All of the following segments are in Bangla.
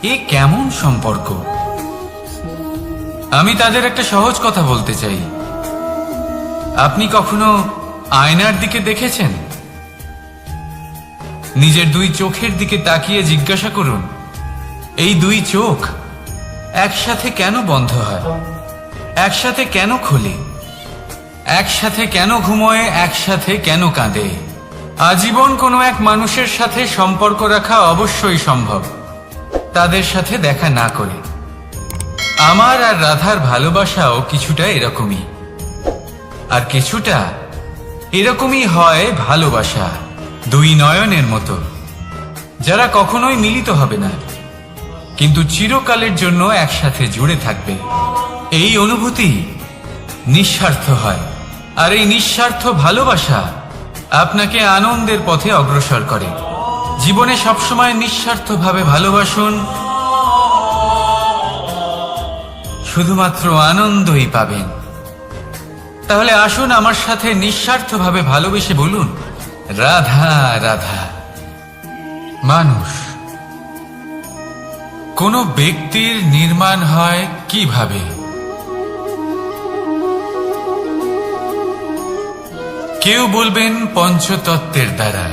এ কেমন সম্পর্ক? আমি তাদের একটা সহজ কথা বলতে চাই। আপনি কখনো আয়নার দিকে দেখেছেন? নিজের দুই চোখের দিকে তাকিয়ে জিজ্ঞাসা করুন, এই দুই চোখ একসাথে কেন বন্ধ হয়, একসাথে কেন খোলে, একসাথে কেন ঘুমোয়, একসাথে কেন কাঁদে? আজীবন কোনো এক মানুষের সাথে সম্পর্ক রাখা অবশ্যই সম্ভব, তাদের সাথে দেখা না করে। আমার আর রাধার ভালোবাসাও কিছুটা এরকমই, আর কিছুটা এরকমই হয় ভালোবাসা দুই নয়নের মতো, যারা কখনোই মিলিত হবে না, কিন্তু চিরকালের জন্য একসাথে জুড়ে থাকবে। এই অনুভূতি নিঃস্বার্থ হয়, আর এই নিঃস্বার্থ ভালোবাসা আপনাকে আনন্দের পথে অগ্রসর করে। জীবনে সবসময় নিঃস্বার্থভাবে ভালোবাসুন, শুধুমাত্র আনন্দই পাবেন। তাহলে আসুন আমার সাথে নিঃস্বার্থভাবে ভালোবেসে বলুন, রাধা রাধা। মানুষ, কোনো ব্যক্তির নির্মাণ হয় কিভাবে? কেউ বলবেন পঞ্চতত্ত্বের দ্বারা,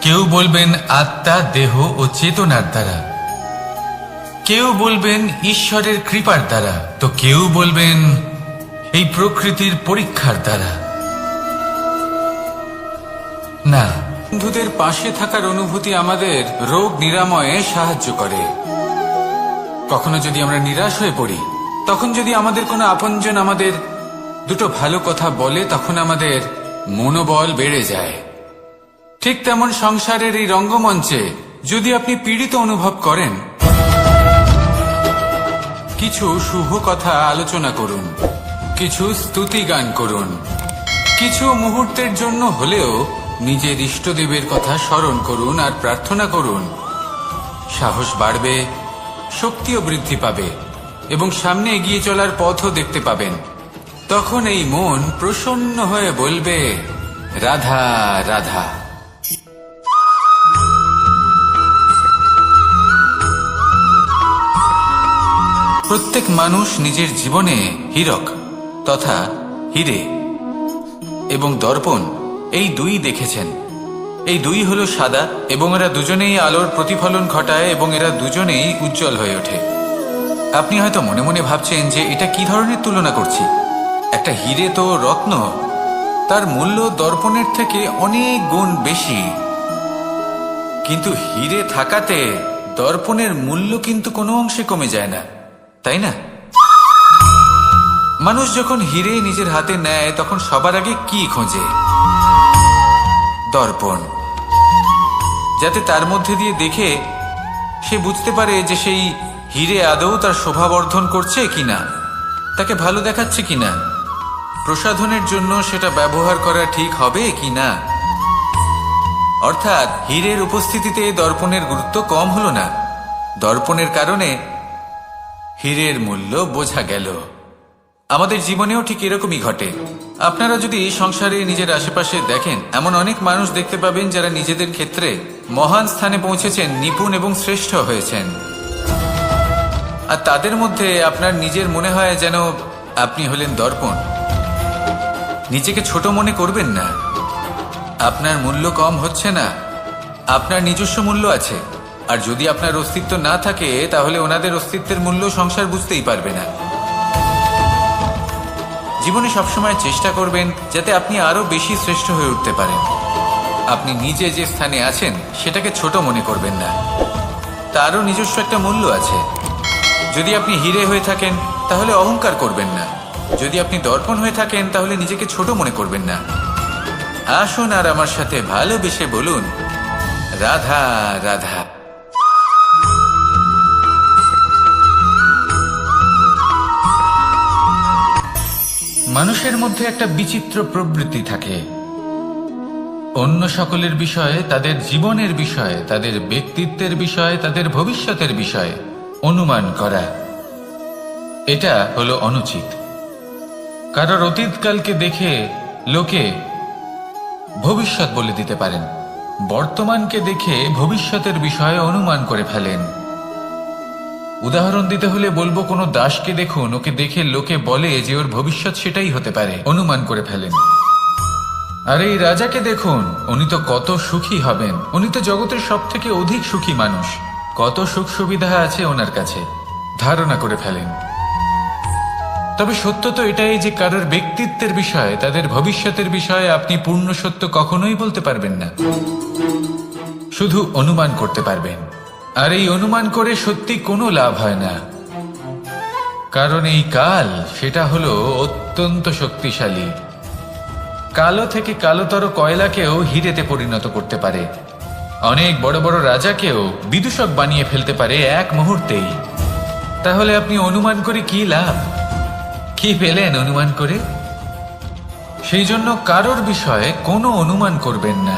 কেউ বলবেন আত্মা, দেহ ও চেতনার দ্বারা, কেউ বলবেন ঈশ্বরের কৃপার দ্বারা, তো কেউ বলবেন এই প্রকৃতির পরীক্ষার দ্বারা। না, বন্ধুদের পাশে থাকার অনুভূতি আমাদের রোগ নিরাময়ে সাহায্য করে। কখনো যদি আমরা নিরাশ হয়ে পড়ি, তখন যদি আমাদের কোনো আপনজন আমাদের দুটো ভালো কথা বলে, তখন আমাদের মনোবল বেড়ে যায়। ঠিক তেমন সংসারের এই রঙ্গমঞ্চে যদি আপনি পীড়িত অনুভব করেন, কিছু শুভ কথা আলোচনা করুন, কিছু স্তুতি গান করুন, কিছু মুহূর্তের জন্য হলেও নিজের ইষ্টদেবের কথা স্মরণ করুন আর প্রার্থনা করুন। সাহস বাড়বে, শক্তিও বৃদ্ধি পাবে এবং সামনে এগিয়ে চলার পথও দেখতে পাবেন। তখন এই মন প্রসন্ন হয়ে বলবে, রাধা রাধা। প্রত্যেক মানুষ নিজের জীবনে হীরক তথা হীরে এবং দর্পণ এই দুই দেখেছেন। এই দুই হলো সাদা এবং এরা দুজনেই আলোর প্রতিফলন ঘটায় এবং এরা দুজনেই উজ্জ্বল হয়ে ওঠে। আপনি হয়তো মনে মনে ভাবছেন যে এটা কি ধরনের তুলনা করছি। একটা হীরে তো রত্ন, তার মূল্য দর্পণের থেকে অনেক গুণ বেশি, কিন্তু হীরে থাকাতে দর্পণের মূল্য কিন্তু কোনো অংশে কমে যায় না, তাই না? মানুষ যখন হীরে নিজের হাতে নেয় তখন সবার আগে কি খোঁজে? দর্পণ, যাতে তার মধ্যে দিয়ে দেখে সে বুঝতে পারে যে সেই হীরে আদৌ তার শোভাবর্ধন করছে কিনা, তাকে ভালো দেখাচ্ছে কিনা, প্রসাধনের জন্য সেটা ব্যবহার করা ঠিক হবে কিনা। অর্থাৎ হীরের উপস্থিতিতে দর্পণের গুরুত্ব কম হলো না, দর্পণের কারণে হীরের মূল্য বোঝা গেল। আমাদের জীবনেও ঠিক এরকমই ঘটে। আপনারা যদি সংসারে নিজের আশেপাশে দেখেন, এমন অনেক মানুষ দেখতে পাবেন যারা নিজেদের ক্ষেত্রে মহান স্থানে পৌঁছেছেন, নিপুণ এবং শ্রেষ্ঠ হয়েছেন। আর তাদের মধ্যে আপনার নিজের মনে হয় যেন আপনি হলেন দর্পণ। নিজেকে ছোট মনে করবেন না। আপনার মূল্য কম হচ্ছে না, আপনার নিজস্ব মূল্য আছে। আর যদি আপনার অস্তিত্ব না থাকে, তাহলে ওনাদের অস্তিত্বের মূল্য সংসার বুঝতেই পারবে না। জীবনে সবসময় চেষ্টা করবেন যাতে আপনি আরো বেশি শ্রেষ্ঠ হয়ে উঠতে পারেন। আপনি নিজে যে স্থানে আছেন সেটাকে ছোট মনে করবেন না, তারও নিজস্ব একটা মূল্য আছে। যদি আপনি হীরে হয়ে থাকেন তাহলে অহংকার করবেন না, যদি আপনি দর্পণ হয়ে থাকেন তাহলে নিজেকে ছোট মনে করবেন না। আসুন আর আমার সাথে ভালোবেসে বলুন, রাধা রাধা। মানুষের মধ্যে একটা বিচিত্র প্রবৃত্তি থাকে, অন্য সকলের বিষয়ে, তাদের জীবনের বিষয়ে, তাদের ব্যক্তিত্বের বিষয়ে, তাদের ভবিষ্যতের বিষয়ে অনুমান করা। এটা হলো অনুচিত। কারোর অতীতকালকে দেখে লোকে ভবিষ্যৎ বলে দিতে পারেন, বর্তমানকে দেখে ভবিষ্যতের বিষয়ে অনুমান করে ফেলেন। উদাহরণ দিতে হলে বলবো, কোনো দাসকে দেখুন, ওকে দেখে লোকে বলে যে ওর ভবিষ্যৎ সেটাই হতে পারে, অনুমান করে ফেলেন। আর এই রাজাকে দেখুন, উনি তো কত সুখী হবেন, উনি তো জগতের সব থেকে অধিক সুখী মানুষ, কত সুখ সুবিধা আছে ওনার কাছে, ধারণা করে ফেলেন। তবে সত্য তো এটাই যে কারোর ব্যক্তিত্বের বিষয়ে, তাদের ভবিষ্যতের বিষয়ে আপনি পূর্ণ সত্য কখনোই বলতে পারবেন না, শুধু অনুমান করতে পারবেন। আর এই অনুমান করে সত্যি কোনো লাভ হয় না, কারণ এই কাল সেটা হলো অত্যন্ত শক্তিশালী। কালো থেকে কালোতর কয়লাকেও হিরেতে পরিণত করতে পারে, অনেক বড় বড় রাজাকেও বিদূষক বানিয়ে ফেলতে পারে এক মুহূর্তেই। তাহলে আপনি অনুমান করে কি লাভ? কি পেলেন অনুমান করে? সেই জন্য কারোর বিষয়ে কোনো অনুমান করবেন না,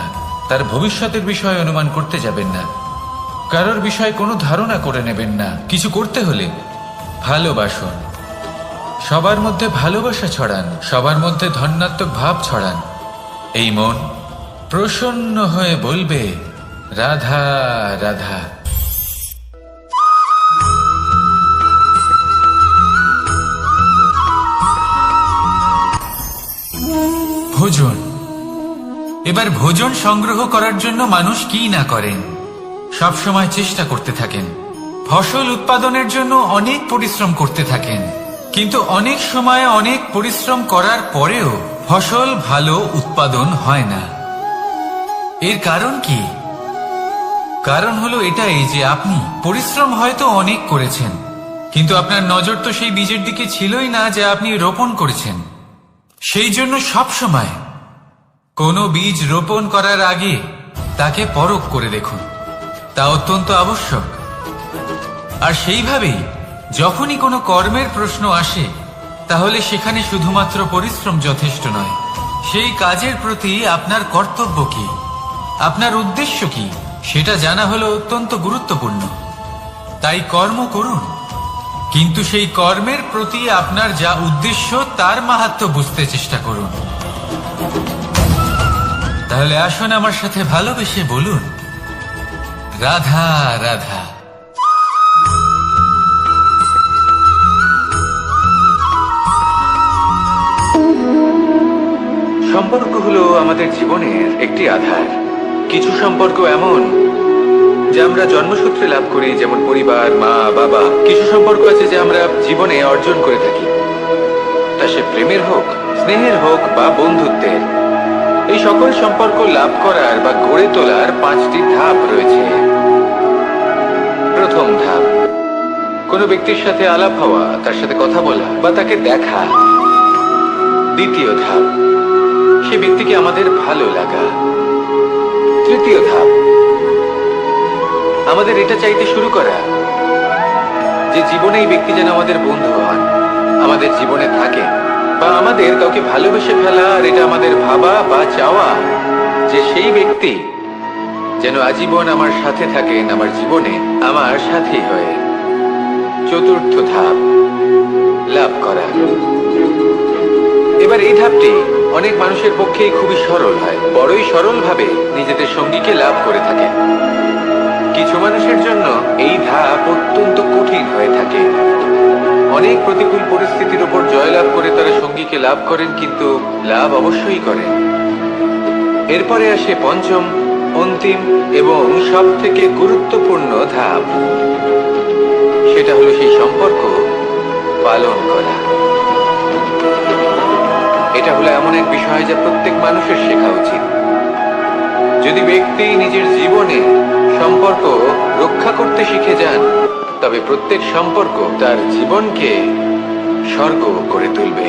তার ভবিষ্যতের বিষয়ে অনুমান করতে যাবেন না, কারোর বিষয়ে কোনো ধারণা করে নেবেন না। কিছু করতে হলে ভালোবাসুন, সবার মধ্যে ভালোবাসা ছড়ান, সবার মধ্যে ধন্যাত্মক ভাব ছড়ান। এই মন প্রসন্ন হয়ে বলবে, রাধা রাধা। ভোজন। এবার ভোজন সংগ্রহ করার জন্য মানুষ কি না করেন, সবসময় চেষ্টা করতে থাকেন, ফসল উৎপাদনের জন্য অনেক পরিশ্রম করতে থাকেন, কিন্তু অনেক সময় অনেক পরিশ্রম করার পরেও ফসল ভালো উৎপাদন হয় না। এর কারণ কি? কারণ হলো এটাই যে আপনি পরিশ্রম হয়তো অনেক করেছেন, কিন্তু আপনার নজর তো সেই বীজের দিকে ছিলই না যা আপনি রোপণ করেছেন। সেই জন্য সব সময় কোনো বীজ রোপণ করার আগে তাকে পরখ করে দেখুন, তা অত্যন্ত আবশ্যক। আর সেইভাবেই যখনই কোনো কর্মের প্রশ্ন আসে, তাহলে সেখানে শুধুমাত্র পরিশ্রম যথেষ্ট নয়, সেই কাজের প্রতি আপনার কর্তব্য কি, আপনার উদ্দেশ্য কি, সেটা জানা হলো অত্যন্ত গুরুত্বপূর্ণ। তাই কর্ম করুন, কিন্তু সেই কর্মের প্রতি আপনার যা উদ্দেশ্য তার মাহাত্ম্য বুঝতে চেষ্টা করুন। তাহলে আসুন আমার সাথে ভালোবেসে বলুন, রাধা রাধা। সম্পর্ক হলো আমাদের জীবনের একটি আধার। কিছু সম্পর্ক এমন যা আমরা জন্মসূত্রে লাভ করি, যেমন পরিবার, মা বাবা। কিছু সম্পর্ক আছে যা আমরা জীবনে অর্জন করে থাকি, তা সে প্রেমের হোক, স্নেহের হোক বা বন্ধুত্বের। এই সকল সম্পর্ক লাভ করার বা গড়ে তোলার 5টি ধাপ রয়েছে। প্রথম ধাপ, কোনো ব্যক্তির সাথে আলাপ হওয়া, তার সাথে কথা বলা বা তাকে দেখা। দ্বিতীয় ধাপ, সে ব্যক্তিকে আমাদের ভালো লাগা। তৃতীয় ধাপ, আমাদের এটা চাইতে শুরু করা যে জীবনে এই ব্যক্তি যেন আমাদের বন্ধু হন, আমাদের জীবনে থাকে, বা আমাদের কাউকে ভালোবেসে ফেলা। আর এটা আমাদের ভাবা বা চাওয়া যে সেই ব্যক্তি যেন আজীবন আমার সাথে থাকেন, আমার জীবনে আমার সাথী হয়ে। চতুর্থ ধাপ, লাভ করা। এবার এই ধাপটি অনেক মানুষের পক্ষেই খুবই সরল হয়, বড়ই সরল ভাবে নিজেদের সঙ্গীকে লাভ করে থাকে। কিছু মানুষের জন্য এই ধাপ অত্যন্ত কঠিন হয়ে থাকে। অনেক প্রতিকূল পরিস্থিতির উপর জয়লাভ করে তারা সঙ্গীকে লাভ করেন, কিন্তু লাভ অবশ্যই করেন। এরপরে আসে পঞ্চম, অন্তিম এবং সব থেকে গুরুত্বপূর্ণ ধাপ। সেটা হলো সেই সম্পর্ক পালন করা। এটা হলো এমন এক বিষয় যা প্রত্যেক মানুষের শেখা উচিত। যদি ব্যক্তি নিজের জীবনে সম্পর্ক রক্ষা করতে শিখে যান, তবে প্রত্যেক সম্পর্ক তার জীবনকে স্বর্গ করে তুলবে।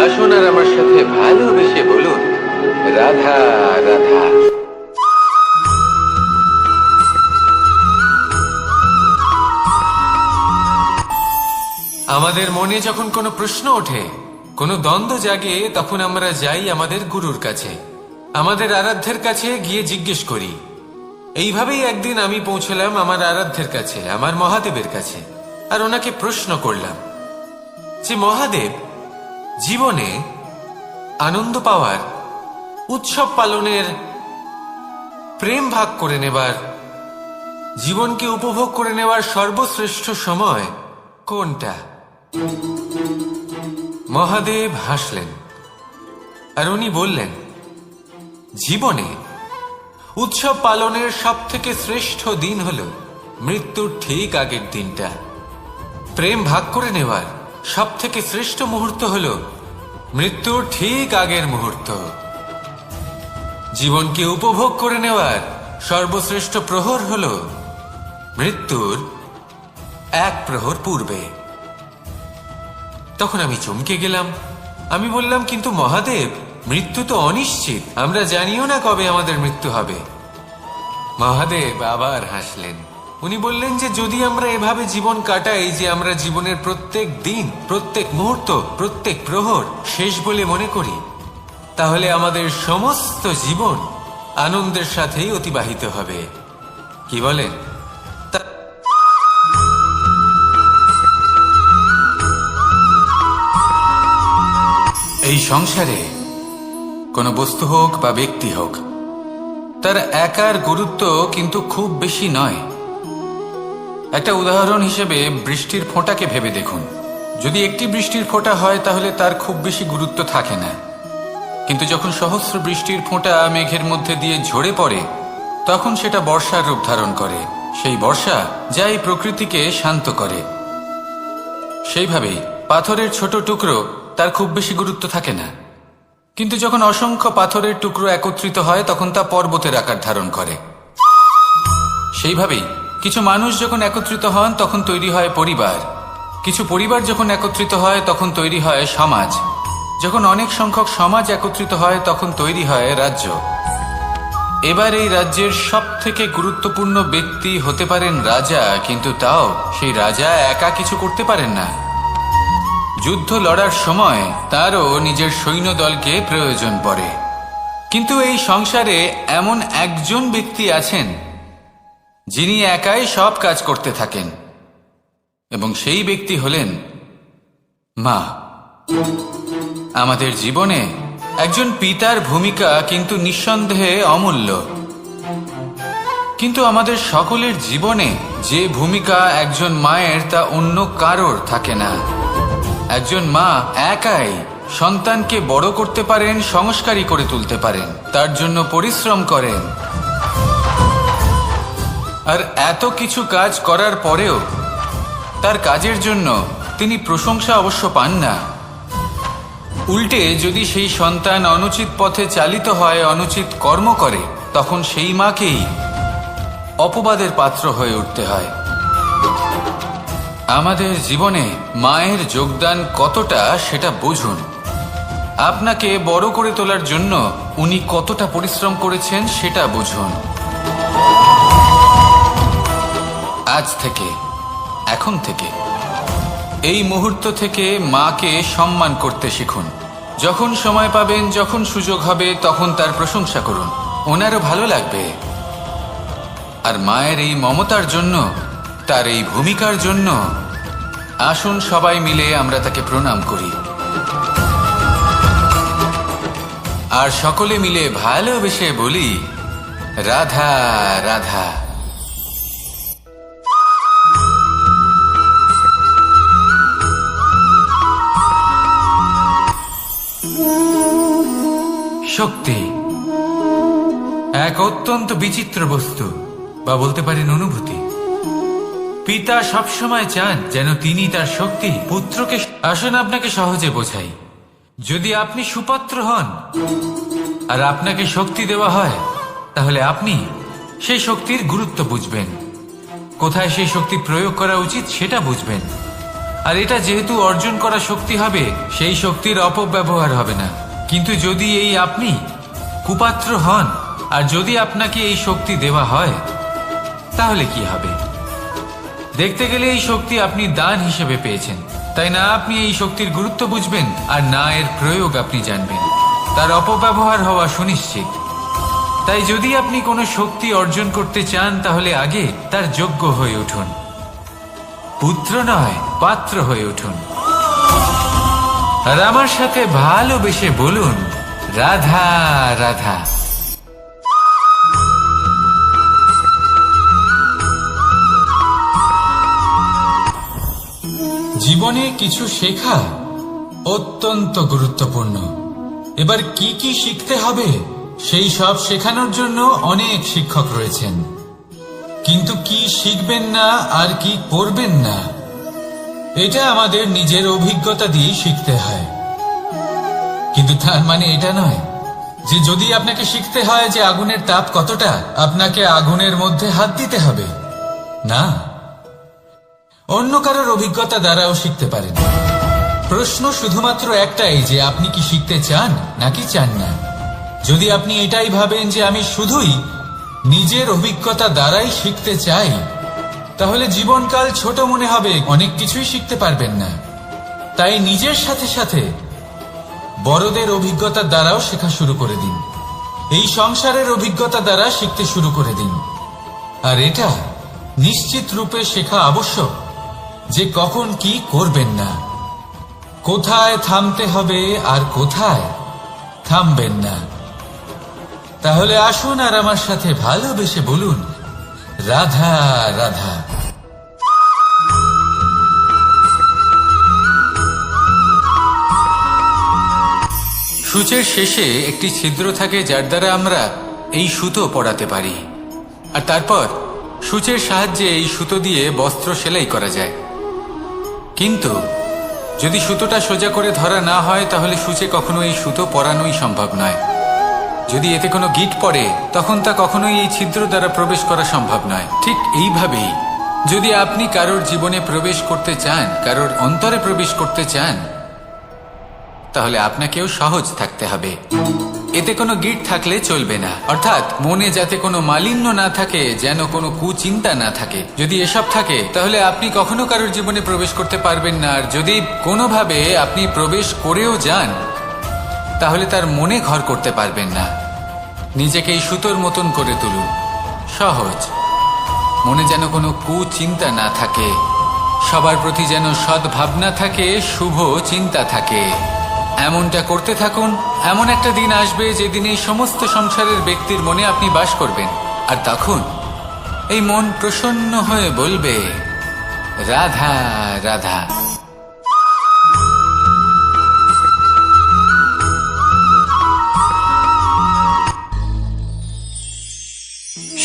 আসুন আর আমার সাথে ভালোবেসে বলুন, রাধা রাধা। আমাদের মনে যখন কোনো প্রশ্ন ওঠে, কোনো দ্বন্দ্ব জাগে, তখন আমরা যাই আমাদের গুরুর কাছে, আমাদের আরাধ্যের কাছে গিয়ে জিজ্ঞেস করি। এইভাবেই একদিন আমি পৌঁছলাম আমার আরাধ্যের কাছে, আমার মহাদেবের কাছে, আর ওনাকে প্রশ্ন করলাম যে মহাদেব, জীবনে আনন্দ পাওয়ার, উৎসব পালনের, প্রেম ভাগ করে নেবার জীবনকে উপভোগ করে নেওয়ার সর্বশ্রেষ্ঠ সময় কোনটা? মহাদেব হাসলেন আর উনি বললেন, জীবনে উৎসব পালনের সবথেকে শ্রেষ্ঠ দিন হল মৃত্যুর ঠিক আগের দিনটা। প্রেম ভাগ করে নেওয়ার সবথেকে শ্রেষ্ঠ মুহূর্ত হল মৃত্যুর ঠিক আগের মুহূর্ত। জীবনকে উপভোগ করে নেওয়ার সর্বশ্রেষ্ঠ প্রহর হল মৃত্যুর এক প্রহর পূর্বে। তখন আমি চমকে গেলাম। আমি বললাম, কিন্তু মহাদেব, মৃত্যু তো অনিশ্চিত, আমরা জানিও না কবে আমাদের মৃত্যু হবে। মহাদেব আবার হাসলেন। উনি বললেন যে যদি আমরা এভাবে জীবন কাটাই যে আমরা জীবনের প্রত্যেক দিন, প্রত্যেক মুহূর্ত, প্রত্যেক প্রহর শেষ বলে মনে করি, তাহলে আমাদের সমস্ত জীবন আনন্দের সাথেই অতিবাহিত হবে। কি বলেন? এই সংসারে কোনো বস্তু হোক বা ব্যক্তি হোক, তার একার গুরুত্ব কিন্তু খুব বেশি নয়। একটা উদাহরণ হিসেবে বৃষ্টির ফোঁটাকে ভেবে দেখুন। যদি একটি বৃষ্টির ফোঁটা হয় তাহলে তার খুব বেশি গুরুত্ব থাকে না, কিন্তু যখন সহস্র বৃষ্টির ফোঁটা মেঘের মধ্যে দিয়ে ঝরে পড়ে, তখন সেটা বর্ষার রূপ ধারণ করে। সেই বর্ষা যা এই প্রকৃতিকে শান্ত করে। সেইভাবেই পাথরের ছোট টুকরো, তার খুব বেশি গুরুত্ব থাকে না, কিন্তু যখন অসংখ্য পাথরের টুকরো একত্রিত হয় তখন তা পর্বতের আকার ধারণ করে। সেইভাবেই কিছু মানুষ যখন একত্রিত হন তখন তৈরি হয় পরিবার, কিছু পরিবার যখন একত্রিত হয় তখন তৈরি হয় সমাজ, যখন অনেক সংখ্যক সমাজ একত্রিত হয় তখন তৈরি হয় রাজ্য। এবার এই রাজ্যের সবথেকে গুরুত্বপূর্ণ ব্যক্তি হতে পারেন রাজা, কিন্তু তাও সেই রাজা একা কিছু করতে পারেন না। যুদ্ধ লড়ার সময় তারও নিজের সৈন্যদলকে প্রয়োজন পড়ে। কিন্তু এই সংসারে এমন একজন ব্যক্তি আছেন যিনি একাই সব কাজ করতে থাকেন, এবং সেই ব্যক্তি হলেন মা। আমাদের জীবনে একজন পিতার ভূমিকা কিন্তু নিঃসন্দেহে অমূল্য, কিন্তু আমাদের সকলের জীবনে যে ভূমিকা একজন মায়ের তা অন্য কারোর থাকে না। একজন মা একাই সন্তানকে বড় করতে পারেন, সংস্কারী করে তুলতে পারেন, তার জন্য পরিশ্রম করেন। আর এত কিছু কাজ করার পরেও তার কাজের জন্য তিনি প্রশংসা অবশ্য পান না। উল্টে যদি সেই সন্তান অনুচিত পথে চালিত হয়, অনুচিত কর্ম করে, তখন সেই মাকেই অপবাদের পাত্র হয়ে উঠতে হয়। আমাদের জীবনে মায়ের যোগদান কতটা সেটা বুঝুন। আপনাকে বড় করে তোলার জন্য উনি কতটা পরিশ্রম করেছেন সেটা বুঝুন। আজ থেকে, এখন থেকে, এই মুহূর্ত থেকে মাকে সম্মান করতে শিখুন। যখন সময় পাবেন, যখন সুযোগ হবে, তখন তার প্রশংসা করুন, ওনারও ভালো লাগবে। আর মায়ের এই মমতার জন্য, তার এই ভূমিকার জন্য আসুন সবাই মিলে আমরা তাকে প্রণাম করি, আর সকলে মিলে ভালোবেসে বলি, রাধা রাধা। শক্তি এক অত্যন্ত বিচিত্র বস্তু, বা বলতে পারেন অনুভূতি। পিতা সবসময় চান যেন তিনি তার শক্তি পুত্রকে। আসুন আপনাকে সহজে বোঝাই। যদি আপনি সুপাত্র হন আর আপনাকে শক্তি দেওয়া হয়, তাহলে আপনি সেই শক্তির গুরুত্ব বুঝবেন, কোথায় সেই শক্তি প্রয়োগ করা উচিত সেটা বুঝবেন। আর এটা যেহেতু অর্জন করা শক্তি হবে, সেই শক্তির অপব্যবহার হবে না। কিন্তু যদি এই আপনি কুপাত্র হন আর যদি আপনাকে এই শক্তি দেওয়া হয়, তাহলে কি হবে? দেখতে গেলে এই শক্তি আপনি দান হিসেবে পেয়েছেন, তাই না আপনি এই শক্তির গুরুত্ব বুঝবেন, আর না এর প্রয়োগ আপনি জানবেন। তার অপব্যবহার হওয়া সুনিশ্চিত। তাই যদি আপনি কোনো শক্তি অর্জন করতে চান, তাহলে আগে তার যোগ্য হয়ে উঠুন। পুত্র নয়, পাত্র হয়ে উঠুন। আর আমার সাথে ভালোবেসে বলুন, রাধা রাধা। জীবনে কিছু শেখা অত্যন্ত গুরুত্বপূর্ণ। এবার কি কি শিখতে হবে সেই সব শেখানোর জন্য অনেক শিক্ষক রয়েছেন, কিন্তু কি শিখবেন না আর কি করবেন না এটা আমাদের নিজের অভিজ্ঞতা দিয়ে শিখতে হয়। কিন্তু তার মানে এটা নয় যে যদি আপনাকে শিখতে হয় যে আগুনের তাপ কতটা, আপনাকে আগুনের মধ্যে হাত দিতে হবে। না, অন্য কারোর অভিজ্ঞতা দ্বারাও শিখতে পারেন। প্রশ্ন শুধুমাত্র একটাই যে আপনি কি শিখতে চান নাকি চান না। যদি আপনি এটাই ভাবেন যে আমি শুধুই নিজের অভিজ্ঞতা দ্বারাই শিখতে চাই, তাহলে জীবনকাল ছোট মনে হবে, অনেক কিছুই শিখতে পারবেন না। তাই নিজের সাথে সাথে বড়দের অভিজ্ঞতা দ্বারাও শেখা শুরু করে দিন। এই সংসারের অভিজ্ঞতা দ্বারা শিখতে শুরু করে দিন। আর এটা নিশ্চিত রূপে শেখা আবশ্যক যে কখন কি করবেন না, কোথায় থামতে হবে আর কোথায় থামবেন না। তাহলে আসুন আর আমার সাথে ভালোবেসে বলুন, রাধা রাধা। সূচের শেষে একটি ছিদ্র থাকে যার দ্বারা আমরা এই সুতো পরাতে পারি, আর তারপর সূচের সাহায্যে এই সুতো দিয়ে বস্ত্র সেলাই করা যায়। কিন্তু যদি সুতোটা সোজা করে ধরা না হয় তাহলে সূচে কখনো এই সুতো পরানোই সম্ভব নয়। যদি এতে কোনো গিঁট পড়ে তখন তা কখনোই এই ছিদ্র দ্বারা প্রবেশ করা সম্ভব নয়। ঠিক এইভাবেই যদি আপনি কারোর জীবনে প্রবেশ করতে চান, কারোর অন্তরে প্রবেশ করতে চান, তাহলে আপনাকেও সহজ থাকতে হবে। এতে কোনো গিঁট থাকলে চলবে না, অর্থাৎ মনে যাতে কোনো মালিন্য না থাকে, যেন কোনো কুচিন্তা না থাকে। যদি এসব থাকে তাহলে আপনি কখনো কারোর জীবনে প্রবেশ করতে পারবেন না। আর যদি কোনোভাবে আপনি প্রবেশ করেও যান তাহলে তার মনে ঘর করতে পারবেন না। নিজেকে এই সুতোর মতন করে তুলুন, সহজ। মনে যেন কোনো কুচিন্তা না থাকে, সবার প্রতি যেন সদ্ভাবনা থাকে, শুভ চিন্তা থাকে। এমনটা করতে থাকুন। এমন একটা দিন আসবে যেদিন এই সমস্ত সংসারের ব্যক্তির মনে আপনি বাস করবেন, আর তখন এই মন প্রসন্ন হয়ে বলবে, রাধা রাধা।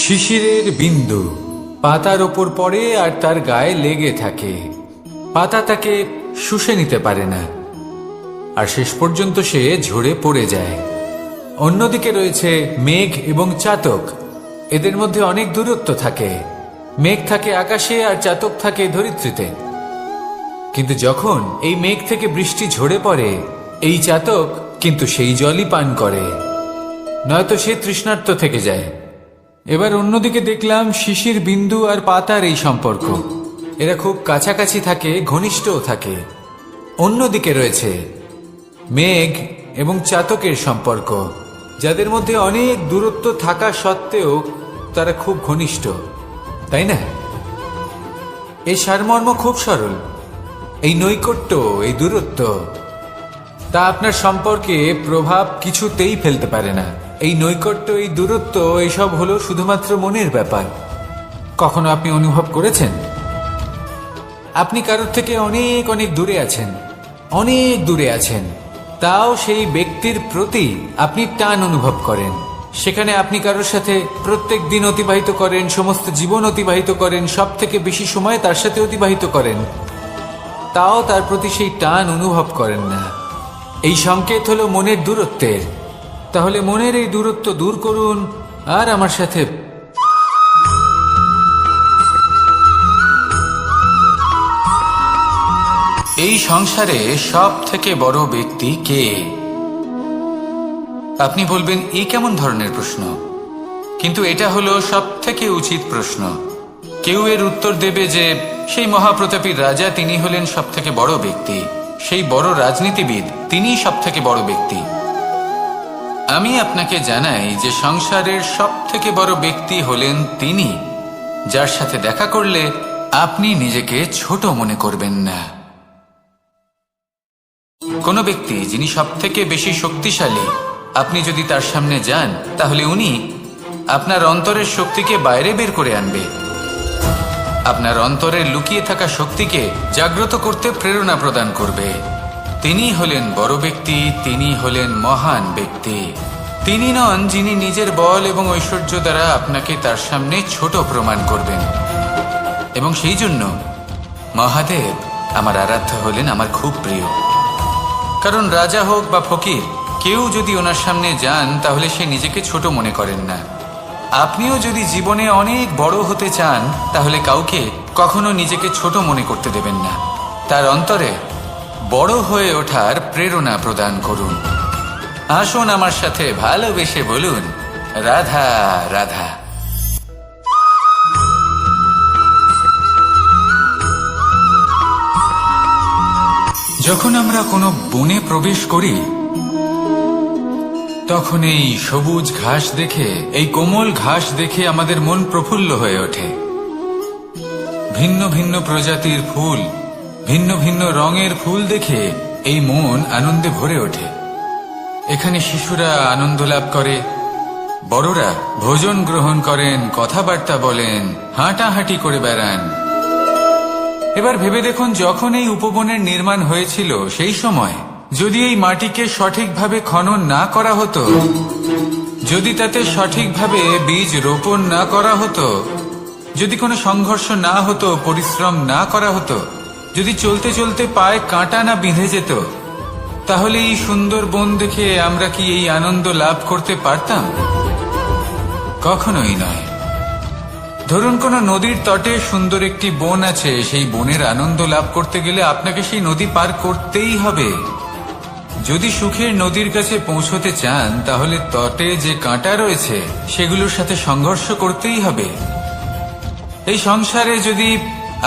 শিশিরের বিন্দু পাতার ওপর পড়ে আর তার গায়ে লেগে থাকে। পাতা তাকে শুষে নিতে পারে না, আর শেষ পর্যন্ত সে ঝরে পড়ে যায়। অন্যদিকে রয়েছে মেঘ এবং চাতক। এদের মধ্যে অনেক দূরত্ব থাকে। মেঘ থাকে আকাশে আর চাতক থাকে ধরিত্রীতে। কিন্তু যখন এই মেঘ থেকে বৃষ্টি ঝরে পড়ে, এই চাতক কিন্তু সেই জলই পান করে, নয়তো সে তৃষ্ণার্ত থেকে যায়। এবার অন্যদিকে দেখলাম শিশির বিন্দু আর পাতার এই সম্পর্ক। এরা খুব কাছাকাছি থাকে, ঘনিষ্ঠও থাকে। অন্যদিকে রয়েছে মেঘ এবং চাতকের সম্পর্ক, যাদের মধ্যে অনেক দূরত্ব থাকা সত্ত্বেও তারা খুব ঘনিষ্ঠ, তাই না? এই সারমর্ম খুব সরল। এই নৈকট্য, এই দূরত্ব, তা আপনার সম্পর্কে প্রভাব কিছুতেই ফেলতে পারে না। এই নৈকট্য, এই দূরত্ব, এইসব হলো শুধুমাত্র মনের ব্যাপার। কখনো আপনি অনুভব করেছেন আপনি কারোর থেকে অনেক অনেক দূরে আছেন, অনেক দূরে আছেন, তাও সেই ব্যক্তির প্রতি আপনি টান অনুভব করেন। সেখানে আপনি কারোর সাথে প্রত্যেক দিন অতিবাহিত করেন, সমস্ত জীবন অতিবাহিত করেন, সব থেকে বেশি সময় তার সাথে অতিবাহিত করেন, তাও তার প্রতি সেই টান অনুভব করেন না। এই সংকেত হলো মনের দূরত্বের। তাহলে মনের এই দূরত্ব দূর করুন আর আমার সাথে এই সংসারে সব থেকে বড় ব্যক্তি কে? আপনি বলবেন এই কেমন ধরনের প্রশ্ন, কিন্তু এটা হলো সব থেকে উচিত প্রশ্ন। কেউ এর উত্তর দেবে যে সেই মহাপ্রতাপী রাজা, তিনি হলেন সব থেকে বড় ব্যক্তি, সেই বড় রাজনীতিবিদ, তিনিই সব থেকে বড় ব্যক্তি। আমি আপনাকে জানাই যে সংসারের সব থেকে বড় ব্যক্তি হলেন তিনি, যার সাথে দেখা করলে আপনি নিজেকে ছোট মনে করবেন না। কোনো ব্যক্তি যিনি সব থেকে বেশি শক্তিশালী, আপনি যদি তার সামনে যান তাহলে উনি আপনার অন্তরের শক্তিকে বাইরে বের করে আনবে। আপনার অন্তরে লুকিয়ে থাকা শক্তিকে জাগ্রত করতে প্রেরণা প্রদান করবে। তিনি হলেন বড় ব্যক্তি, তিনি হলেন মহান ব্যক্তি। তিনি নন যিনি নিজের বল এবং ঐশ্বর্য দ্বারা আপনাকে তার সামনে ছোট প্রমাণ করবেন। এবং সেই জন্য মহাদেব আমার আরাধ্য হলেন আমার খুব প্রিয়। কারণ রাজা হোক বা ফকির, কেউ যদি ওনার সামনে যান তাহলে সে নিজেকে ছোট মনে করেন না। আপনিও যদি জীবনে অনেক বড় হতে চান তাহলে কাউকে কখনো নিজেকে ছোট মনে করতে দেবেন না। তার অন্তরে বড় হয়ে ওঠার প্রেরণা প্রদান করুন। আসুন আমার সাথে ভালোবেসে বলুন, রাধা রাধা। যখন আমরা কোনো বনে প্রবেশ করি তখন এই সবুজ ঘাস দেখে, এই কোমল ঘাস দেখে আমাদের মন প্রফুল্ল হয়ে ওঠে। ভিন্ন ভিন্ন প্রজাতির ফুল, ভিন্ন ভিন্ন রঙের ফুল দেখে এই মন আনন্দে ভরে ওঠে। এখানে শিশুরা আনন্দ লাভ করে, বড়রা ভোজন গ্রহণ করেন, কথাবার্তা বলেন, হাঁটাহাঁটি করে বেড়ান। এবার ভেবে দেখুন, যখন এই উপবনের নির্মাণ হয়েছিল সেই সময় যদি এই মাটিকে সঠিকভাবে খনন না করা হতো, যদি তাতে সঠিকভাবে বীজ রোপণ না করা হতো, যদি কোনো সংঘর্ষ না হতো, পরিশ্রম না করা হতো, যদি চলতে চলতে পায়ে কাঁটা না বিঁধে যেত, তাহলে এই সুন্দর বন দেখে আমরা কি এই আনন্দ লাভ করতে পারতাম? কখনোই নয়। ধরুন কোনো নদীর তটে সুন্দর একটি বন আছে, সেই বনের আনন্দ লাভ করতে গেলে আপনাকে সেই নদী পার করতেই হবে। যদি সুখের নদীর কাছে পৌঁছতে চান তাহলে তটে যে কাঁটা রয়েছে সেগুলোর সাথে সংঘর্ষ করতেই হবে। এই সংসারে যদি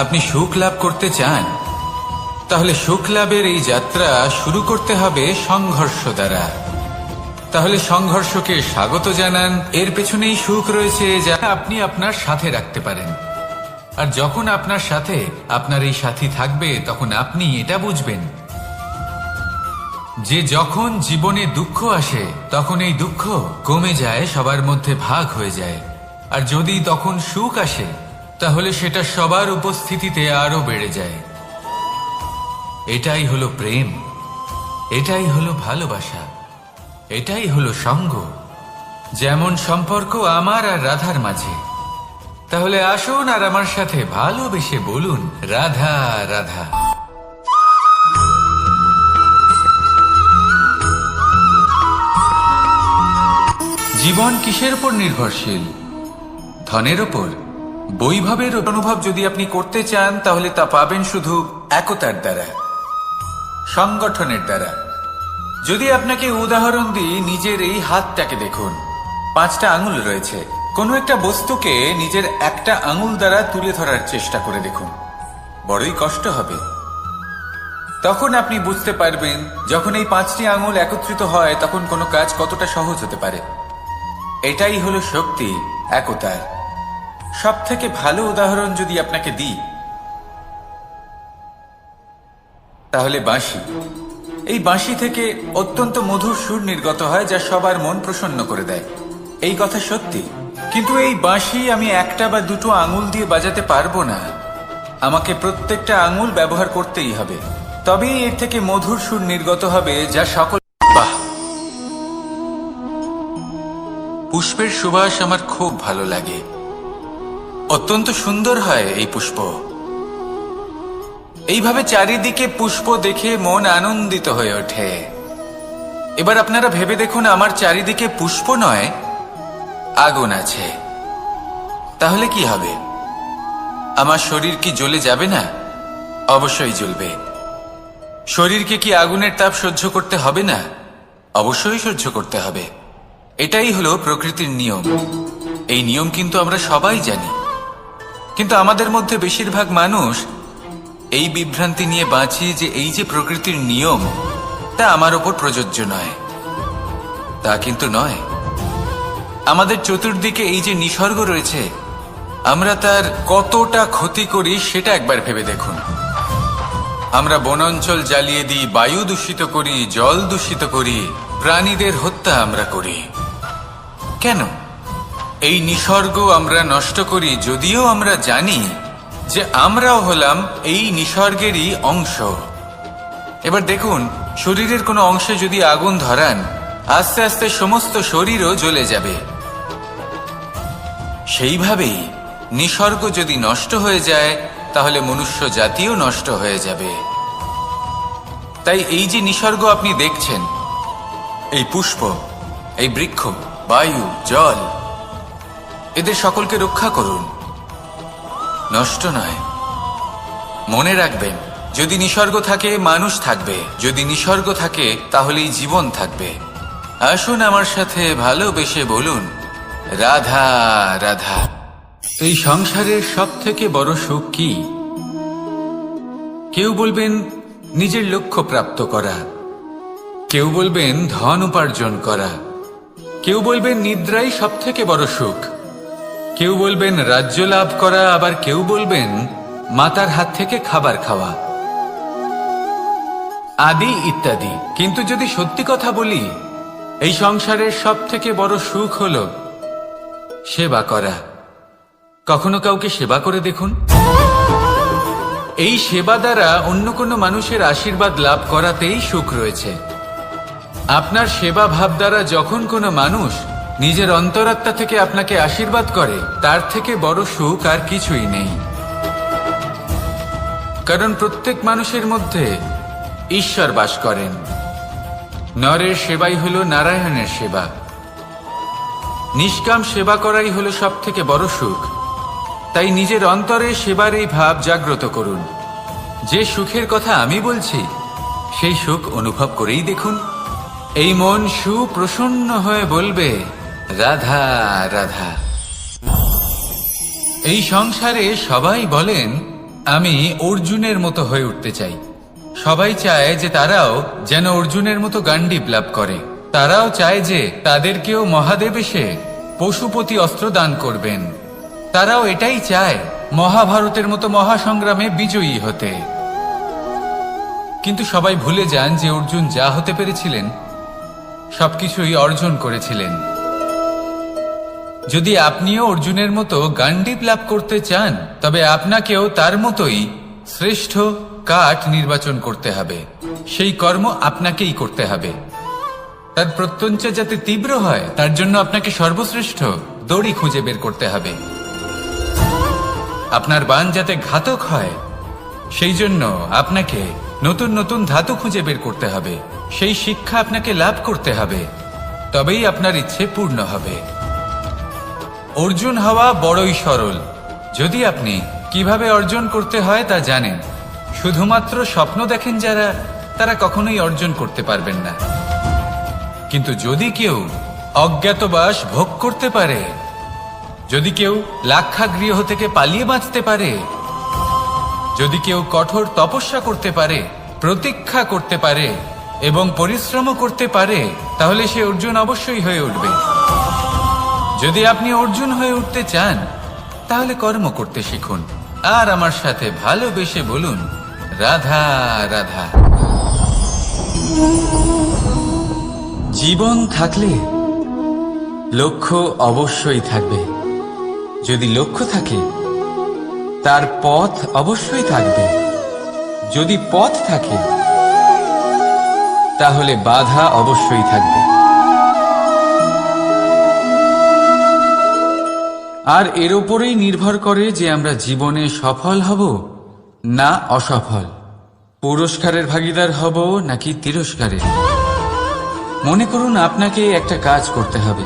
আপনি সুখ লাভ করতে চান তাহলে সুখ লাভের এই যাত্রা শুরু করতে হবে সংঘর্ষ দ্বারা। তাহলে সংঘর্ষকে স্বাগত জানান। এর পেছনেই সুখ রয়েছে যা আপনি আপনার সাথে রাখতে পারেন। আর যখন আপনার সাথে আপনার এই সাথী থাকবে তখন আপনি এটা বুঝবেন যে যখন জীবনে দুঃখ আসে তখন এই দুঃখ কমে যায়, সবার মধ্যে ভাগ হয়ে যায়। আর যদি তখন সুখ আসে তাহলে সেটা সবার উপস্থিতিতে আরো বেড়ে যায়। এটাই হলো প্রেম, এটাই হলো ভালোবাসা, এটাই হলো সঙ্গ। যেমন সম্পর্ক আমার আর রাধার মাঝে। তাহলে আসুন আর আমার সাথে ভালোবেসে বলুন, রাধা রাধা। জীবন কিসের উপর নির্ভরশীল? ধনের ওপর, বৈভবের অনুভব যদি আপনি করতে চান তাহলে তা পাবেন শুধু একতার দ্বারা, সংগঠনের দ্বারা। যদি আপনাকে উদাহরণ দিই, নিজের এই হাতটাকে দেখুন, 5টা আঙুল রয়েছে। কোনো একটা বস্তুকে নিজের একটা আঙুল দ্বারা তুলে ধরার চেষ্টা করে দেখুন, বড়ই কষ্ট হবে। তখন আপনি বুঝতে পারবেন যখন এই 5টি আঙুল একত্রিত হয় তখন কোনো কাজ কতটা সহজ হতে পারে। এটাই হলো শক্তি, একতার। সব থেকে ভালো উদাহরণ যদি আপনাকে দিই তাহলে বাঁশি। এই বাঁশি থেকে অত্যন্ত মধুর সুর নির্গত হয় যা সবার মন প্রসন্ন করে দেয়। এই কথা সত্যি। কিন্তু এই বাঁশি আমি একটা বা দুটো আঙুল দিয়ে বাজাতে পারবো না। আমাকে প্রত্যেকটা আঙুল ব্যবহার করতেই হবে, তবেই এর থেকে মধুর সুর নির্গত হবে যা সকল। বাহ, পুষ্পের সুবাস আমার খুব ভালো লাগে। অত্যন্ত সুন্দর হয় এই পুষ্প। এইভাবে চারিদিকে পুষ্প দেখে মন আনন্দিত হয়ে ওঠে। এবার আপনারা ভেবে দেখুন, আমার চারিদিকে পুষ্প নয়, আগুন আছে। তাহলে কি হবে? আমার শরীর কি জ্বলে যাবে না? অবশ্যই জ্বলবে। শরীরকে কি আগুনের তাপ সহ্য করতে হবে না? অবশ্যই সহ্য করতে হবে। এটাই হলো প্রকৃতির নিয়ম। এই নিয়ম কিন্তু আমরা সবাই জানি, কিন্তু আমাদের মধ্যে বেশিরভাগ মানুষ এই বিভ্রান্তি নিয়ে বাঁচি যে এই যে প্রকৃতির নিয়ম তা আমার ওপর প্রযোজ্য নয়। তা কিন্তু নয়। আমাদের চতুর্দিকে এই যে নিসর্গ রয়েছে, আমরা তার কতটা ক্ষতি করি সেটা একবার ভেবে দেখুন। আমরা বনাঞ্চল জ্বালিয়ে দিই, বায়ু দূষিত করি, জল দূষিত করি, প্রাণীদের হত্যা আমরা করি। কেন? এই নিসর্গ আমরা নষ্ট করি যদিও আমরা জানি যে আমরাও হলাম এই নিসর্গেরই অংশ। এবার দেখুন, শরীরের কোনো অংশে যদি আগুন ধরান, আস্তে আস্তে সমস্ত শরীরও জ্বলে যাবে। সেইভাবেই নিসর্গ যদি নষ্ট হয়ে যায়, তাহলে মনুষ্য জাতিও নষ্ট হয়ে যাবে। তাই এই যে নিসর্গ আপনি দেখছেন, এই পুষ্প, এই বৃক্ষ, বায়ু, জল, এদের সকলকে রক্ষা করুন, নষ্ট নয়। মনে রাখবেন, যদি নিসর্গ থাকে মানুষ থাকবে, যদি নিসর্গ থাকে তাহলেই জীবন থাকবে। আসুন আমার সাথে ভালোবেসে বলুন, রাধা রাধা। এই সংসারের সব থেকে বড় সুখ কি? কেউ বলবেন নিজের লক্ষ্য প্রাপ্ত করা, কেউ বলবেন ধন উপার্জন করা, কেউ বলবেন নিদ্রাই সব থেকে বড় সুখ, কেউ বলবেন রাজ্য লাভ করা, আবার কেউ বলবেন মাতার হাত থেকে খাবার খাওয়া, আদি ইত্যাদি। কিন্তু যদি সত্যি কথা বলি, এই সংসারের সব থেকে বড় সুখ হল সেবা করা। কখনো কাউকে সেবা করে দেখুন। এই সেবা দ্বারা অন্য কোনো মানুষের আশীর্বাদ লাভ করাতেই সুখ রয়েছে। আপনার সেবা ভাব দ্বারা যখন কোনো মানুষ নিজের অন্তরাত্মা থেকে আপনাকে আশীর্বাদ করে, তার থেকে বড় সুখ আর কিছুই নেই। কারণ প্রত্যেক মানুষের মধ্যে ঈশ্বর বাস করেন। নরের সেবাই হলো নারায়ণের সেবা। নিষ্কাম সেবা করাই হলো সব থেকে বড় সুখ। তাই নিজের অন্তরে সেবার এই ভাব জাগ্রত করুন। যে সুখের কথা আমি বলছি, সেই সুখ অনুভব করেই দেখুন। এই মন সুপ্রসন্ন হয়ে বলবে, রাধা রাধা। এই সংসারে সবাই বলেন, আমি অর্জুনের মতো হয়ে উঠতে চাই। সবাই চায় যে তারাও যেন অর্জুনের মতো গান্ডীব লাভ করে। তারাও চায় যে তাদেরকেও মহাদেব এসে পশুপতি অস্ত্র দান করবেন। তারাও এটাই চায় মহাভারতের মতো মহাসংগ্রামে বিজয়ী হতে। কিন্তু সবাই ভুলে যান যে অর্জুন যা হতে পেরেছিলেন সবকিছুই অর্জন করেছিলেন। যদি আপনিও অর্জুনের মতো গান্ডীব লাভ করতে চান, তবে আপনাকেও তার মতোই শ্রেষ্ঠ কাঠ নির্বাচন করতে হবে। সেই কর্ম আপনাকেই করতে হবে। তার প্রত্যঞ্চা যাতে তীব্র হয়, তার জন্য আপনাকে সর্বশ্রেষ্ঠ দড়ি খুঁজে বের করতে হবে। আপনার বাণ যাতে ঘাতক হয়, সেই জন্য আপনাকে নতুন নতুন ধাতু খুঁজে বের করতে হবে। সেই শিক্ষা আপনাকে লাভ করতে হবে, তবেই আপনার ইচ্ছে পূর্ণ হবে। অর্জুন হওয়া বড়ই সরল, যদি আপনি কিভাবে অর্জন করতে হয় তা জানেন। শুধুমাত্র স্বপ্ন দেখেন যারা, তারা কখনোই অর্জন করতে পারবেন না। কিন্তু যদি কেউ অজ্ঞাতবাস ভোগ করতে পারে, যদি কেউ লাক্ষাগৃহ থেকে পালিয়ে বাঁচতে পারে, যদি কেউ কঠোর তপস্যা করতে পারে, প্রতীক্ষা করতে পারে এবং পরিশ্রম করতে পারে, তাহলে সে অর্জুন অবশ্যই হয়ে উঠবে। যদি আপনি অর্জুন হয়ে উঠতে চান, তাহলে কর্ম করতে শিখুন আর আমার সাথে ভালোবেসে বলুন, রাধা রাধা। জীবন থাকলে লক্ষ্য অবশ্যই থাকবে। যদি লক্ষ্য থাকে, তার পথ অবশ্যই থাকবে। যদি পথ থাকে, তাহলে বাধা অবশ্যই থাকবে। আর এর উপরেই নির্ভর করে যে আমরা জীবনে সফল হব না অসফল, পুরস্কারের ভাগীদার হব নাকি তিরস্কারের। মনে করুন, আপনাকে একটা কাজ করতে হবে,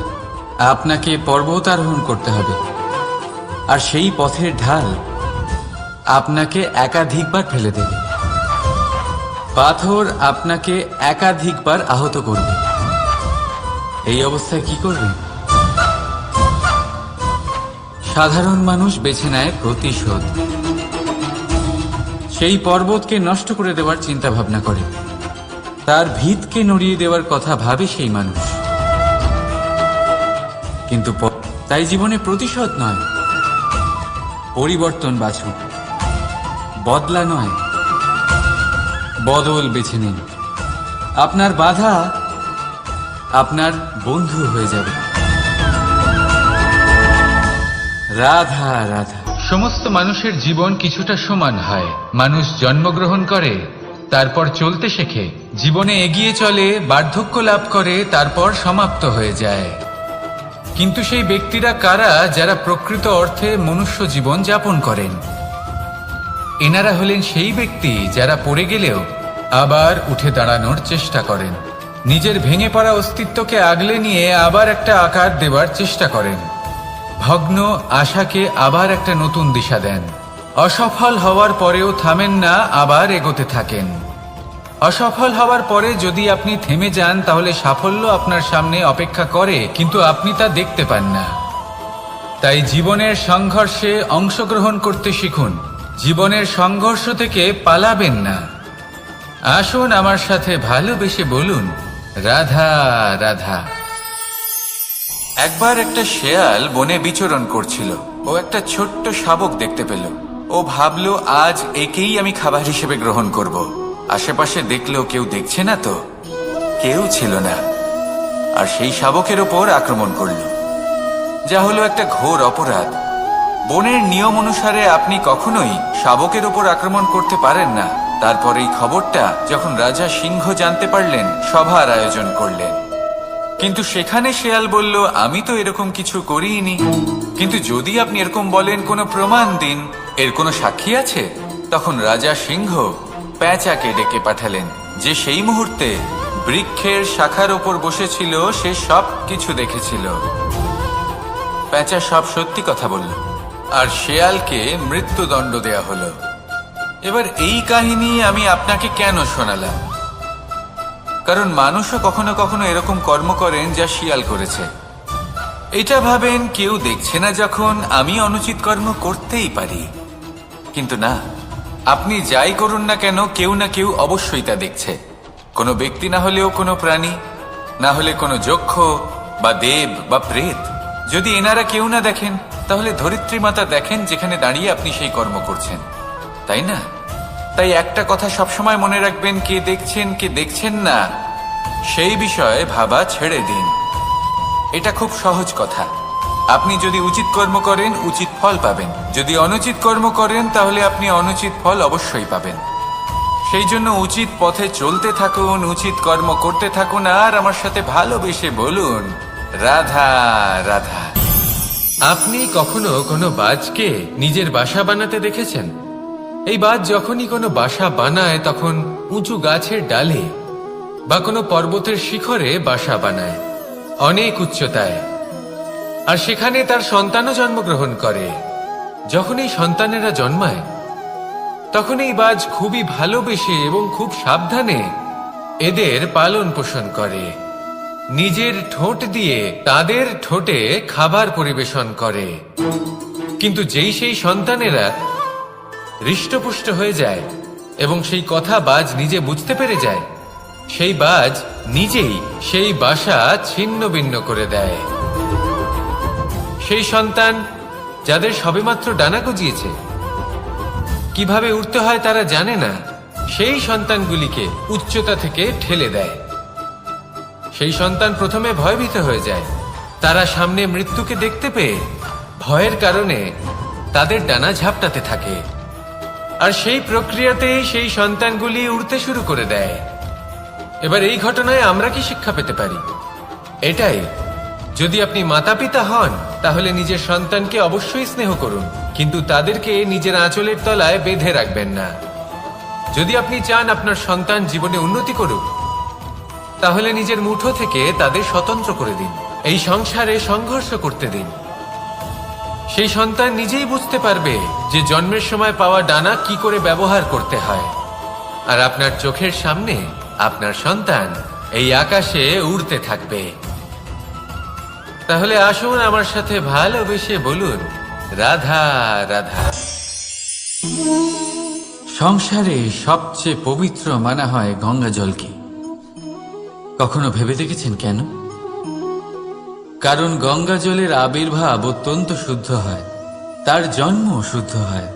আপনাকে পর্বত আরোহণ করতে হবে, আর সেই পথের ঢাল আপনাকে একাধিকবার ফেলে দেবে। পাথর আপনাকে একাধিকবার আহত করবে। এই অবস্থায় কি করবেন? সাধারণ মানুষ বেছে নেয় প্রতিশোধ। সেই পর্বতকে নষ্ট করে দেওয়ার চিন্তা ভাবনা করে, তার ভিতকে নড়িয়ে দেওয়ার কথা ভাবে সেই মানুষ। কিন্তু তাই জীবনে প্রতিশোধ নয়, পরিবর্তন বাছুন। বদলা নয়, বদল বেছে নিন। আপনার বাধা আপনার বন্ধু হয়ে যাবে। রাধা রাধা। সমস্ত মানুষের জীবন কিছুটা সমান হয়। মানুষ জন্মগ্রহণ করে, তারপর চলতে শেখে, জীবনে এগিয়ে চলে, বার্ধক্য লাভ করে, তারপর সমাপ্ত হয়ে যায়। কিন্তু সেই ব্যক্তিরা কারা যারা প্রকৃত অর্থে মনুষ্য জীবন যাপন করেন? এনারা হলেন সেই ব্যক্তি যারা পড়ে গেলেও আবার উঠে দাঁড়ানোর চেষ্টা করেন, নিজের ভেঙে পড়া অস্তিত্বকে আগলে নিয়ে আবার একটা আকার দেবার চেষ্টা করেন, ভগ্ন আশাকে আবার একটা নতুন দিশা দেন। অসফল হওয়ার পরেও থামেন না, আবার এগোতে থাকেন। অসফল হওয়ার পরে যদি আপনি থেমে যান তাহলে সাফল্য আপনার সামনে অপেক্ষা করে, কিন্তু আপনি তা দেখতে পান না। তাই জীবনের সংঘর্ষে অংশগ্রহণ করতে শিখুন, জীবনের সংঘর্ষ থেকে পালাবেন না। আসুন আমার সাথে ভালোবেসে বলুন, রাধা রাধা। একবার একটা শেয়াল বনে বিচরণ করছিল। ও একটা ছোট্ট শাবক দেখতে পেল। ও ভাবল, আজ একেই আমি খাবার হিসেবে গ্রহণ করব। আশেপাশে দেখলো কেউ দেখছে না তো, কেউ ছিল না, আর সেই শাবকের ওপর আক্রমণ করল, যা হলো একটা ঘোর অপরাধ। বনের নিয়ম অনুসারে আপনি কখনোই শাবকের ওপর আক্রমণ করতে পারেন না। তারপর এই খবরটা যখন রাজা সিংহ জানতে পারলেন, সভার আয়োজন করলেন। কিন্তু সেখানে শেয়াল বলল, আমি তো এরকম কিছু করিনি। কিন্তু যদি আপনি এরকম বলেন, কোনো প্রমাণ দিন, এর কোনো সাক্ষী আছে? তখন রাজা সিংহ পেঁচাকে ডেকে পাঠালেন, যে সেই মুহূর্তে বৃক্ষের শাখার ওপর বসেছিল, সে সব কিছু দেখেছিল। পেঁচা সব সত্যি কথা বলল, আর শেয়ালকে মৃত্যুদণ্ড দেয়া হলো। এবার এই কাহিনী আমি আপনাকে কেন শোনালাম? কারণ মানুষও কখনো কখনো এরকম কর্ম করেন যা শিয়াল করেছে। এটা ভাবেন কেউ দেখছে না, যখন আমি অনুচিত কর্ম করতেই পারি। কিন্তু না, আপনি যাই করুন না কেন, কেউ না কেউ অবশ্যই তা দেখছে। কোনো ব্যক্তি না হলেও কোনো প্রাণী, না হলে কোনো যক্ষ বা দেব বা প্রেত। যদি এনারা কেউ না দেখেন, তাহলে ধরিত্রী মাতা দেখেন, যেখানে দাঁড়িয়ে আপনি সেই কর্ম করছেন, তাই না? তাই একটা কথা সবসময় মনে রাখবেন, কে দেখছেন কে দেখছেন না সেই বিষয়ে ভাবা ছেড়ে দিন। এটা খুব সহজ কথা। আপনি যদি উচিত কর্ম করেন, উচিত ফল পাবেন। যদি অনুচিত কর্ম করেন, তাহলে আপনি অনুচিত ফল অবশ্যই পাবেন। সেই জন্য উচিত পথে চলতে থাকুন, উচিত কর্ম করতে থাকুন, আর আমার সাথে ভালোবেসে বলুন, রাধা রাধা। আপনি কখনো কোনো বাজকে নিজের বাসা বানাতে দেখেছেন? এই বাজ যখনই কোনো বাসা বানায়, তখন উঁচু গাছের ডালে বা কোনো পর্বতের শিখরে বাসা বানায়, অনেক উচ্চতায়। আর সেখানে তার সন্তানও জন্মগ্রহণ করে। যখন এই সন্তানেরা জন্মায়, তখন এই বাজ খুবই ভালোবেসে এবং খুব সাবধানে এদের পালন পোষণ করে। নিজের ঠোঁট দিয়ে তাদের ঠোঁটে খাবার পরিবেশন করে। কিন্তু যেই সেই সন্তানেরা হৃষ্টপুষ্ট হয়ে যায় এবং সেই কথা বাজ নিজে বুঝতে পেরে যায়, সেই বাজ নিজেই সেই বাসা ছিন্ন ভিন্ন করে দেয়। সেই সন্তান যাদের সবেমাত্র ডানা গজিয়েছে, কিভাবে উঠতে হয় তারা জানে না, সেই সন্তানগুলিকে উচ্চতা থেকে ঠেলে দেয়। সেই সন্তান প্রথমে ভয়ভীত হয়ে যায়। তারা সামনে মৃত্যুকে দেখতে পেয়ে ভয়ের কারণে তাদের ডানা ঝাপটাতে থাকে। আর সেই প্রক্রিয়াতেই সেই সন্তানগুলি উড়তে শুরু করে দেয়। এবার এই ঘটনায় আমরা কি শিক্ষা পেতে পারি? এটাই, যদি আপনি মাতা পিতা হন, তাহলে নিজের সন্তানকে অবশ্যই স্নেহ করুন, কিন্তু তাদেরকে নিজের আঁচলের তলায় বেঁধে রাখবেন না। যদি আপনি চান আপনার সন্তান জীবনে উন্নতি করুক, তাহলে নিজের মুঠো থেকে তাদের স্বতন্ত্র করে দিন। এই সংসারে সংঘর্ষ করতে দিন। সেই সন্তান নিজেই বুঝতে পারবে যে জন্মের সময় পাওয়া ডানা কি করে ব্যবহার করতে হয়। আর আপনার চোখের সামনে আপনার সন্তান এই আকাশে উড়তে থাকবে। তাহলে আসুন আমার সাথে ভালোবেসে বলুন, রাধা রাধা। সংসারে সবচেয়ে পবিত্র মানা হয় গঙ্গা জলকে। কখনো ভেবে দেখেছেন কেন? কারণ গঙ্গা জলের আবির্ভাব অত্যন্ত শুদ্ধ হয়, তার জন্ম শুদ্ধ হয়,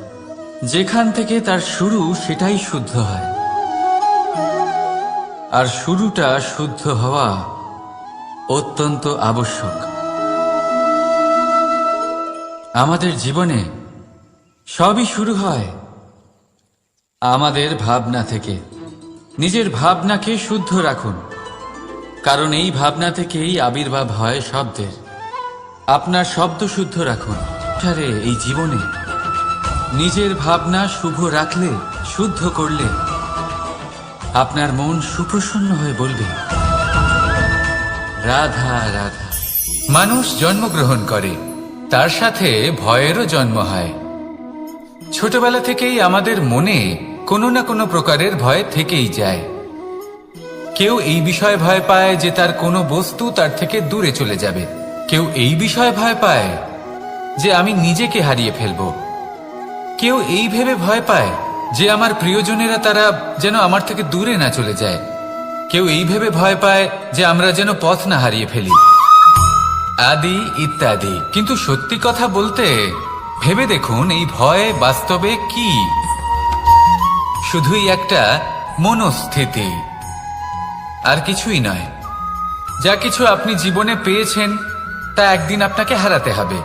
যেখান থেকে তার শুরু সেটাই শুদ্ধ হয়। আর শুরুটা শুদ্ধ হওয়া অত্যন্ত আবশ্যক। আমাদের জীবনে সবই শুরু হয় আমাদের ভাবনা থেকে। নিজের ভাবনাকে শুদ্ধ রাখুন, কারণ এই ভাবনা থেকেই আবির্ভাব হয় শব্দের। আপনার শব্দ শুদ্ধ রাখুন। এই জীবনে নিজের ভাবনা শুভ রাখলে, শুদ্ধ করলে আপনার মন সুপ্রসন্ন হয়ে বলবে রাধা রাধা। মানুষ জন্মগ্রহণ করে, তার সাথে ভয়েরও জন্ম হয়। ছোটবেলা থেকেই আমাদের মনে কোনো না কোনো প্রকারের ভয় থেকেই যায়। কেউ এই বিষয়ে ভয় পায় যে তার কোনো বস্তু তার থেকে দূরে চলে যাবে। কেউ এই বিষয়ে ভয় পায় যে আমি নিজেকে হারিয়ে ফেলব। কেউ এই ভেবে ভয় পায় যে আমার প্রিয়জনেরা তারা যেন আমার থেকে দূরে না চলে যায়। কেউ এই ভেবে ভয় পায় যে আমরা যেন পথ না হারিয়ে ফেলি, আদি ইত্যাদি। কিন্তু সত্যি কথা বলতে ভেবে দেখুন, এই ভয় বাস্তবে কি? শুধুই একটা মনস্থিতি, আর কিছুই নয়। যা কিছু আপনি জীবনে পেয়েছেন তা একদিন আপনাকে হারাতে হবে।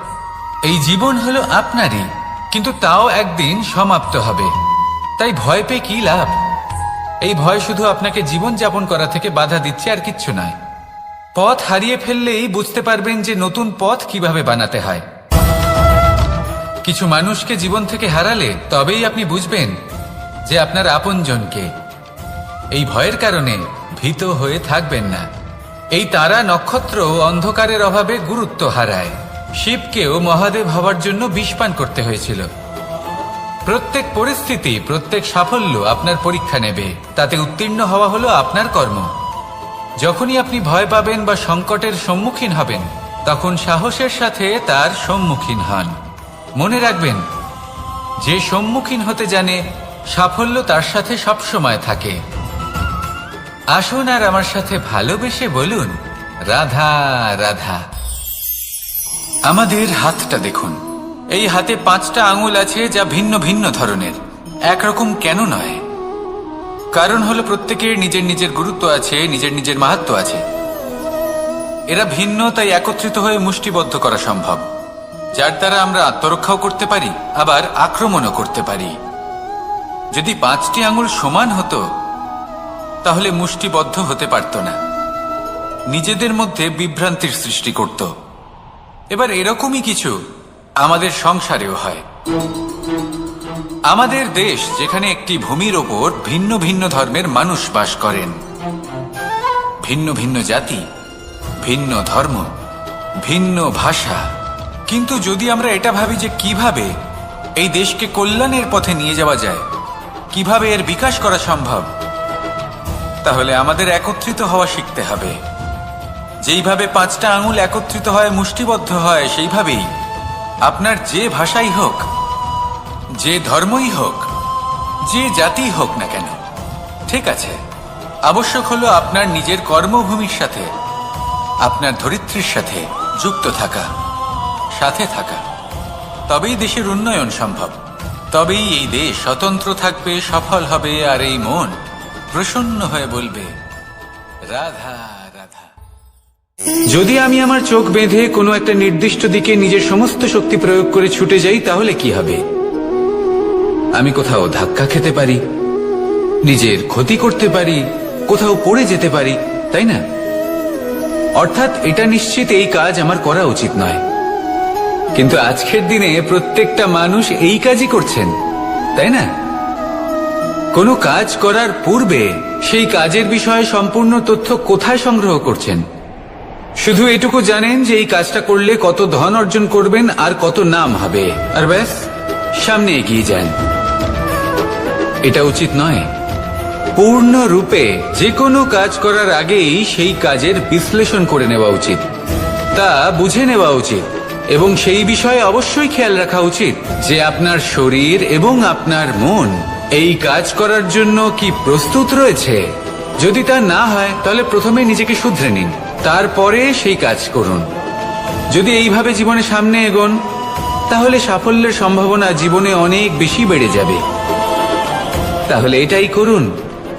এই জীবন হলো আপনারই, কিন্তু তাও একদিন সমাপ্ত হবে। তাই ভয় পেয়ে কি লাভ? এই ভয় শুধু আপনাকে জীবন যাপন করা থেকে বাধা দিচ্ছে, আর কিচ্ছু নয়। পথ হারিয়ে ফেললেই বুঝতে পারবেন যে নতুন পথ কিভাবে বানাতে হয়। কিছু মানুষকে জীবন থেকে হারালে তবেই আপনি বুঝবেন যে আপনার আপনজনকে। এই ভয়ের কারণে ভীত হয়ে থাকবেন না। এই তারা নক্ষত্র অন্ধকারের অভাবে গুরুত্ব হারায়। শিবকেও মহাদেব হওয়ার জন্য বিষপান করতে হয়েছিল। প্রত্যেক পরিস্থিতি, প্রত্যেক সাফল্য আপনার পরীক্ষা নেবে। তাতে উত্তীর্ণ হওয়া হলো আপনার কর্ম। যখনই আপনি ভয় পাবেন বা সংকটের সম্মুখীন হবেন, তখন সাহসের সাথে তার সম্মুখীন হন। মনে রাখবেন, যে সম্মুখীন হতে জানে সাফল্য তার সাথে সবসময় থাকে। আসুন আর আমার সাথে ভালোবেসে বলুন রাধা রাধা। আমাদের হাতটা দেখুন। এই হাতে 5টা আঙুল আছে, যা ভিন্ন ভিন্ন ধরনের। একরকম কেন নয়? কারণ হলো প্রত্যেকের নিজের নিজের গুরুত্ব আছে, নিজের নিজের মাহাত্ম্য আছে। এরা ভিন্ন, তাই একত্রিত হয়ে মুষ্টিবদ্ধ করা সম্ভব, যার দ্বারা আমরা আত্মরক্ষাও করতে পারি, আবার আক্রমণও করতে পারি। যদি 5টি আঙুল সমান হতো তাহলে মুষ্টিবদ্ধ হতে পারত না, নিজেদের মধ্যে বিভ্রান্তির সৃষ্টি করত। এবার এরকমই কিছু আমাদের সংসারেও হয়। আমাদের দেশ, যেখানে একটি ভূমির ওপর ভিন্ন ভিন্ন ধর্মের মানুষ বাস করেন, ভিন্ন ভিন্ন জাতি, ভিন্ন ধর্ম, ভিন্ন ভাষা। কিন্তু যদি আমরা এটা ভাবি যে কিভাবে এই দেশকে কল্যাণের পথে নিয়ে যাওয়া যায়, কিভাবে এর বিকাশ করা সম্ভব, তাহলে আমাদের একত্রিত হওয়া শিখতে হবে। যেইভাবে 5টা আঙুল একত্রিত হয়, মুষ্টিবদ্ধ হয়, সেইভাবেই আপনার যে ভাষাই হোক, যে ধর্মই হোক, যে জাতি হোক না কেন, ঠিক আছে, আবশ্যক হলো আপনার নিজের কর্মভূমির সাথে, আপনার ধরিত্রীর সাথে যুক্ত থাকা, সাথে থাকা। তবেই দেশের উন্নয়ন সম্ভব। তবেই এই দেশ স্বতন্ত্র থাকবে, সফল হবে, আর এই মন প্রসন্ন হয়ে বলবে রাধা রাধা। যদি আমি আমার চোখ বেঁধে কোনো একটা নির্দিষ্ট দিকে নিজের সমস্ত শক্তি প্রয়োগ করে ছুটে যাই, তাহলে কি হবে? আমি কোথাও ধাক্কা খেতে পারি, নিজের ক্ষতি করতে পারি, কোথাও পড়ে যেতে পারি, তাই না? অর্থাৎ এটা নিশ্চিত এই কাজ আমার করা উচিত নয়। কিন্তু আজকের দিনে প্রত্যেকটা মানুষ এই কাজই করছেন, তাই না? কোনো কাজ করার পূর্বে সেই কাজের বিষয়ে সম্পূর্ণ তথ্য কোথায় সংগ্রহ করছেন? শুধু এটুকু জানেন যে এই কাজটা করলে কত ধন অর্জন করবেন আর কত নাম হবে, আর ব্যাস সামনে এগিয়ে যান। এটা উচিত নয়। পূর্ণরূপে যে কোনো কাজ করার আগেই সেই কাজের বিশ্লেষণ করে নেওয়া উচিত, তা বুঝে নেওয়া উচিত, এবং সেই বিষয়ে অবশ্যই খেয়াল রাখা উচিত যে আপনার শরীর এবং আপনার মন এই কাজ করার জন্য কি প্রস্তুত রয়েছে। যদি তা না হয়, তাহলে প্রথমে নিজেকে শুধরে নিন, তারপরে সেই কাজ করুন। যদি এইভাবে জীবনে সামনে এগোন, তাহলে সাফল্যের সম্ভাবনা জীবনে অনেক বেশি বেড়ে যাবে। তাহলে এটাই করুন,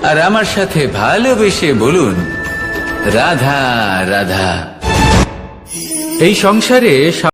আর আমার সাথে ভালোবেসে বলুন রাধা রাধা। এই সংসারে